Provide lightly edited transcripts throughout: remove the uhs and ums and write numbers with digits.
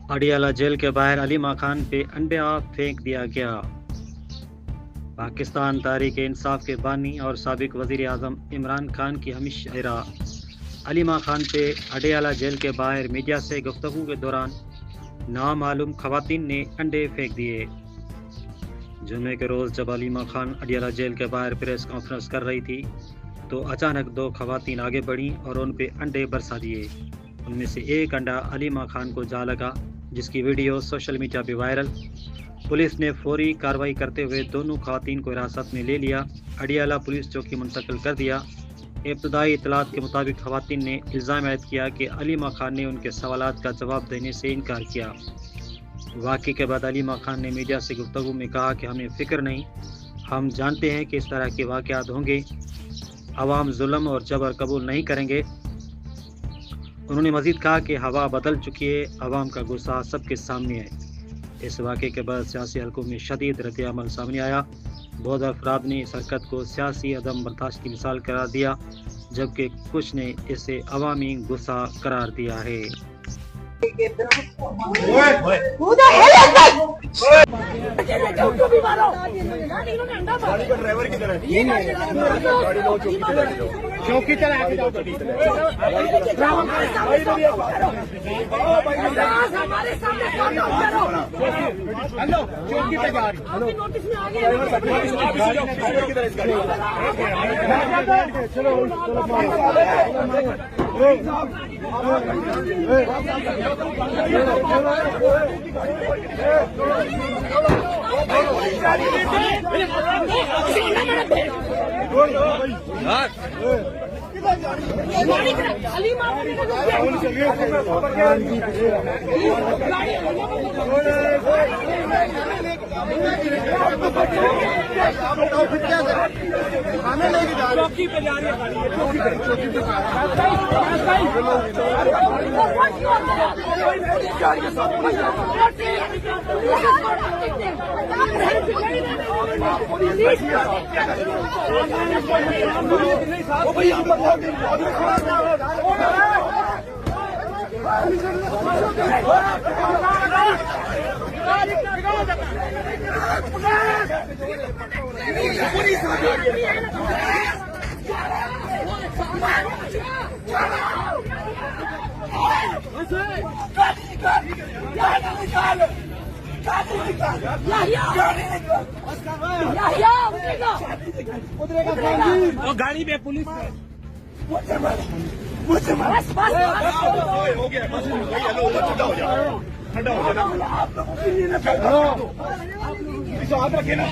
Adiala jail के बाहर अली मां खान पे अंडा फेंक दिया गया। पाकिस्तान तहरीक इंसाफ के बानी और साबिक वजीर आजम इमरान खान की हमशहरा अली मां खान पे अडियाला जेल के बाहर मीडिया से गुफ्तगू के दौरान नामालूम खवातीन ने अंडे फेंक दिए। जुमे के रोज़ जब अली मां खान अडियाला जेल के बाहर प्रेस कॉन्फ्रेंस कर रही थी तो अचानक दो खवातीन आगे बढ़ी और उन पे अंडे बरसा दिए। उनमें से एक अंडा अली मां खान को जा लगा, जिसकी वीडियो सोशल मीडिया पे वायरल। पुलिस ने फौरी कार्रवाई करते हुए दोनों खवातीन को हिरासत में ले लिया, अडियाला पुलिस चौकी मुंतकिल कर दिया। इब्तदाई इतलात के मुताबिक खवातीन ने इल्ज़ाम आयद किया कि अली मां खान ने उनके सवालात का जवाब देने से इनकार किया। वाक़े के बाद अली मां खान ने मीडिया से गुफ्तगू में कहा कि हमें फ़िक्र नहीं, हम जानते हैं कि इस तरह के वाक़यात होंगे, अवाम जुल्म और जबर कबूल नहीं करेंगे। उन्होंने मज़ीद कहा कि हवा बदल चुकी है, अवाम का गुस्सा सबके सामने है। इस वाक़े के बाद सियासी हलकों में शदीद रद्द-ए-अमल सामने आया। बहुत अफराद ने इस हरकत को सियासी अदम बर्दाश्त की मिसाल करार दिया, जबकि कुछ ने इसे अवामी गुस्सा करार दिया है। ड्राइवर की तरह चौकी चला हेलो चौकी पे जा रही चलो हमें लेके जा चौकी पे जा रही है, चौकी पे गाड़ी में पुलिस हो गया, ठंडा हो जाओ, आप रखे ना।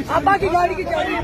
अब्बा की गाड़ी की चाबी